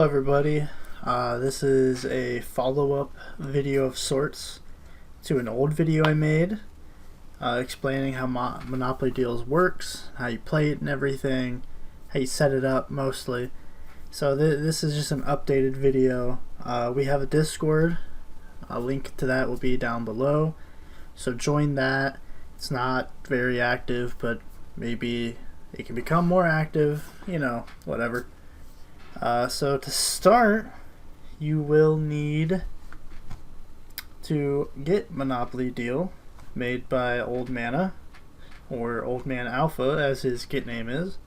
Hello everybody, this is a follow-up video of sorts to an old video I made explaining how Monopoly Deals works, how you play it and everything, how you set it up mostly. So this is just an updated video. We have a Discord, a link to that will be down below, so join that. It's not very active, but maybe it can become more active, you know, whatever. So to start, you will need to get Monopoly Deal made by OldMana, or OldManAlpha as his Git name is.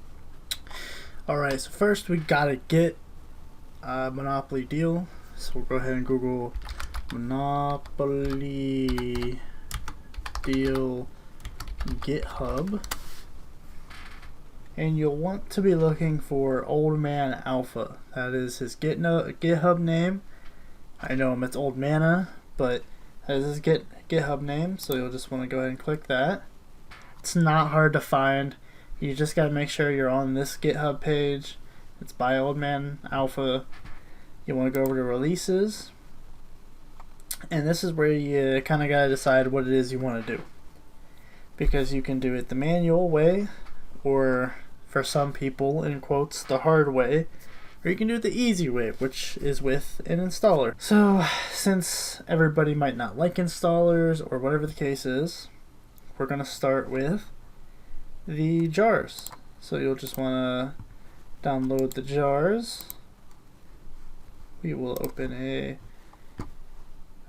Alright, so first we gotta get Monopoly Deal. So we'll go ahead and Google Monopoly Deal GitHub. And you'll want to be looking for OldManAlpha. That is his GitHub name. I know him, it's OldMana, but that is his GitHub name, so you'll just want to go ahead and click that. It's not hard to find. You just got to make sure you're on this GitHub page. It's by OldManAlpha. You want to go over to releases, and this is where you kind of got to decide what it is you want to do, because you can do it the manual way, or for some people, in quotes, the hard way, or you can do it the easy way, which is with an installer. So since everybody might not like installers or whatever the case is, we're going to start with the jars. So you'll just want to download the jars. We will open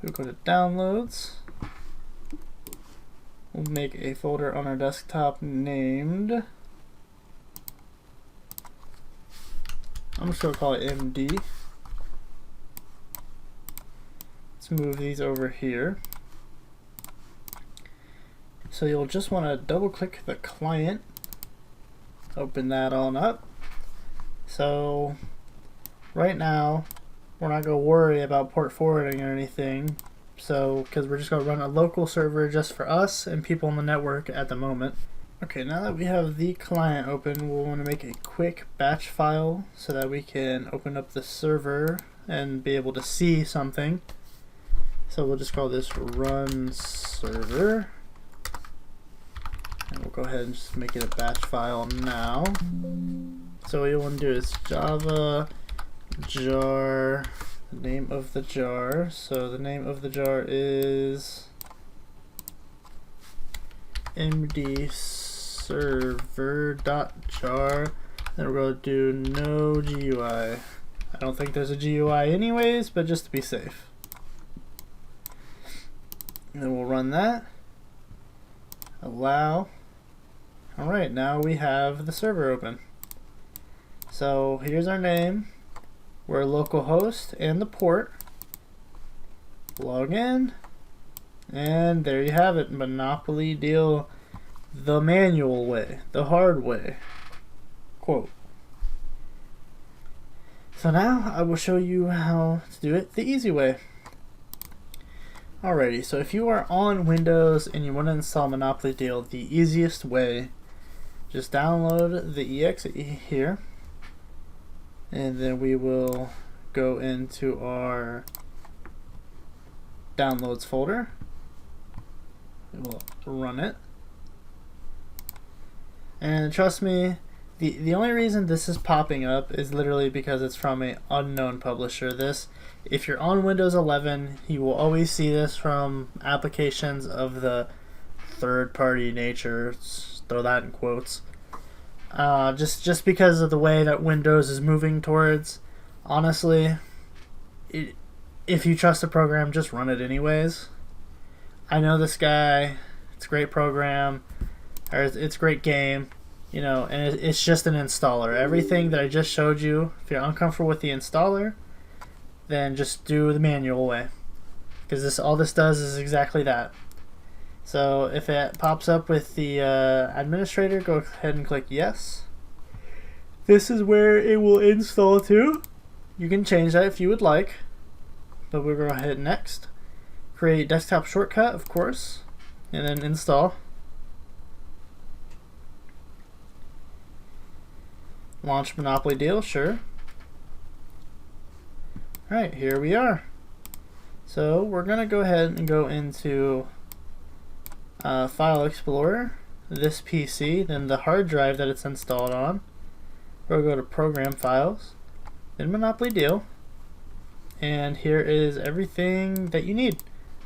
we'll go to downloads. We'll make a folder on our desktop named, I'm just going to call it MD. Let's move these over here. So you'll just want to double click the client, open that on up. So right now we're not going to worry about port forwarding or anything, so because we're just going to run a local server just for us and people on the network at the moment. Okay, now that we have the client open, we'll want to make a quick batch file so that we can open up the server and be able to see something. So we'll just call this run server, and we'll go ahead and just make it a batch file now. So what you want to do is Java jar, the name of the jar. So the name of the jar is MD server.jar. Then we're going to do no GUI. I don't think there's a GUI anyways, but just to be safe. And then we'll run that. Allow. Alright, now we have the server open. So here's our name. We're a local host and the port. Log in. And there you have it. Monopoly Deal the manual way, the hard way, quote. So now I will show you how to do it the easy way. Alrighty, so if you are on Windows and you want to install Monopoly Deal the easiest way, just download the exe here, and then we will go into our downloads folder. We will run it. And trust me, the only reason this is popping up is literally because it's from an unknown publisher. If you're on Windows 11, you will always see this from applications of the third-party nature. Throw that in quotes. Just because of the way that Windows is moving towards. Honestly, if you trust the program, just run it anyways. I know this guy. It's a great program. Or it's a great game, you know, and it's just an installer. Everything that I just showed you, if you're uncomfortable with the installer, then just do the manual way, because all this does is exactly that. So if it pops up with the administrator, go ahead and click yes. This is where it will install to. You can change that if you would like, but we're going to hit next. Create desktop shortcut, of course, and then install. Launch Monopoly Deal, sure. Alright, here we are. So we're going to go ahead and go into File Explorer, this PC, then the hard drive that it's installed on. We'll go to Program Files, then Monopoly Deal, and here is everything that you need.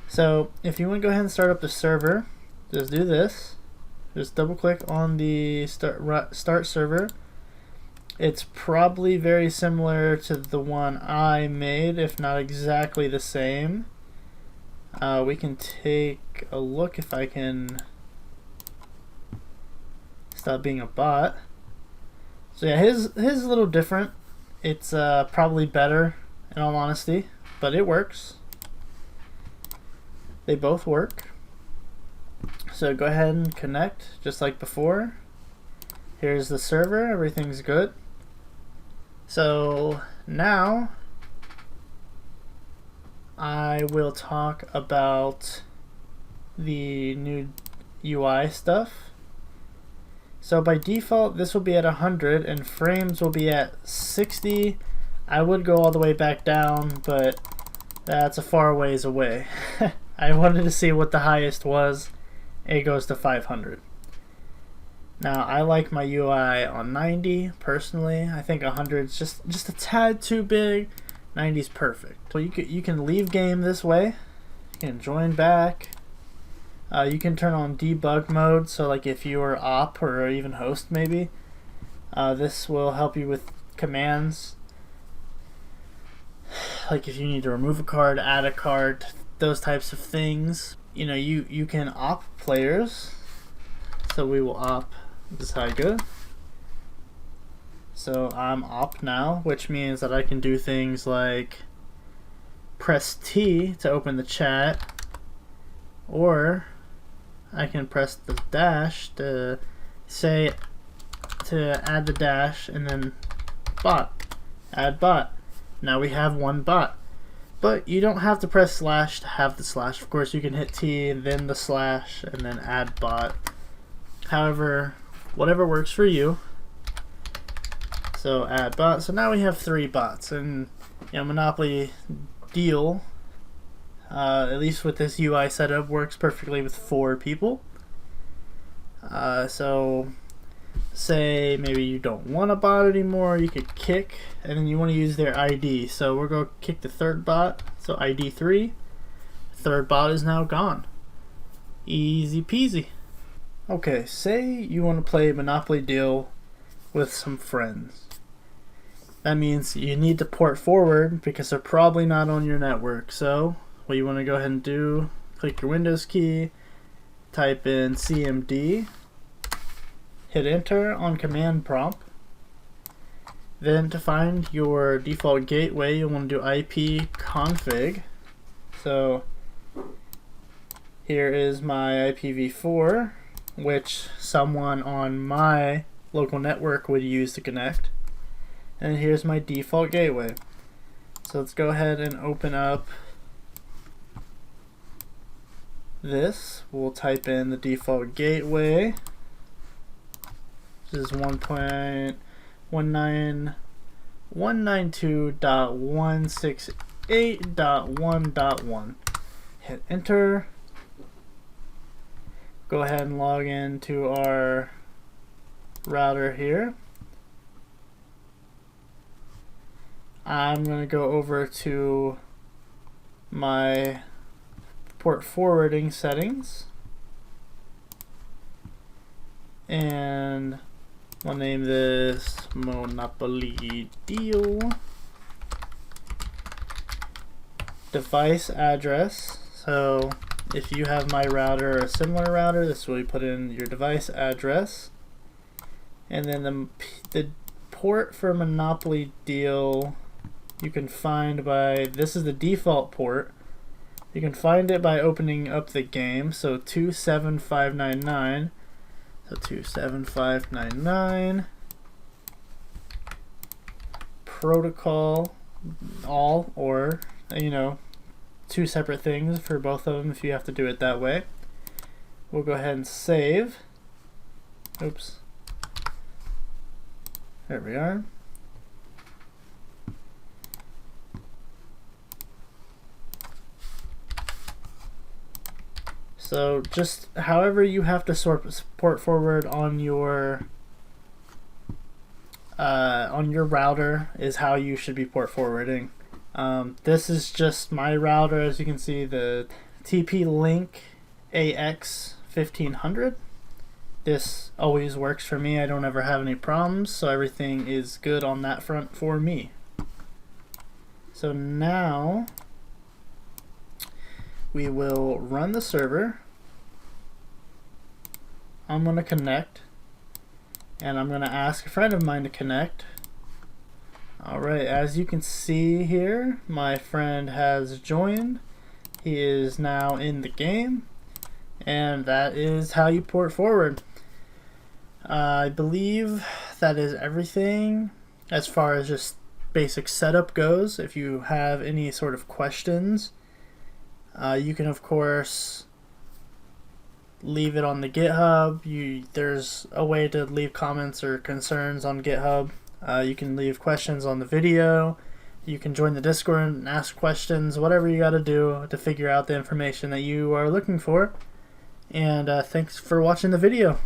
So if you want to go ahead and start up the server, just do this. Just double click on the start server. It's probably very similar to the one I made, if not exactly the same. We can take a look if I can stop being a bot. So yeah, his is a little different. It's probably better in all honesty, but it works. They both work. So go ahead and connect just like before. Here's the server, everything's good. So now I will talk about the new UI stuff. So by default this will be at 100 and frames will be at 60. I would go all the way back down, but that's a far ways away. I wanted to see what the highest was. It goes to 500. Now I like my UI on 90 personally. I think 100 is just a tad too big. 90 is perfect. So you can leave game this way. You can join back. You can turn on debug mode. So like if you are op or even host maybe, this will help you with commands. Like if you need to remove a card, add a card, those types of things. You know, you can op players. So we will op Zyga. So I'm op now, which means that I can do things like press T to open the chat, or I can press the dash to add the dash and then bot, add bot. Now we have one bot. But you don't have to press slash to have the slash. Of course, you can hit T and then the slash and then add bot. However, whatever works for you. So add bot. So now we have 3 bots, and you know, Monopoly Deal, at least with this UI setup, works perfectly with 4 people. So say maybe you don't want a bot anymore, you could kick, and then you want to use their ID. So we're going to kick the 3rd bot, so ID 3. 3rd bot is now gone. Easy peasy. Okay, say you want to play Monopoly Deal with some friends. That means you need to port forward because they're probably not on your network. So what you want to go ahead and do, click your Windows key, type in CMD, hit enter on command prompt. Then to find your default gateway, you'll want to do IP config. So here is my IPv4, which someone on my local network would use to connect. And here's my default gateway. So let's go ahead and open up this. We'll type in the default gateway. This is 1.19192.168.1.1. Hit enter. Go ahead and log into our router here. I'm going to go over to my port forwarding settings, and I'll name this Monopoly Deal. Device address. So if you have my router or a similar router, this is where you put in your device address. And then the port for Monopoly Deal you can find by, this is the default port. You can find it by opening up the game. So 27599. So 27599. Protocol all, or you know, 2 separate things for both of them if you have to do it that way. We'll go ahead and save. Oops. There we are. So just however you have to port forward on your router is how you should be port forwarding. This is just my router, as you can see, the TP-Link AX 1500. This always works for me. I don't ever have any problems, so everything is good on that front for me. So now we will run the server. I'm going to connect, and I'm going to ask a friend of mine to connect. Alright, as you can see here, my friend has joined. He is now in the game, and that is how you port forward. I believe that is everything as far as just basic setup goes. If you have any sort of questions, you can of course leave it on the GitHub. There's a way to leave comments or concerns on GitHub. You can leave questions on the video. You can join the Discord and ask questions, whatever you got to do to figure out the information that you are looking for. And thanks for watching the video.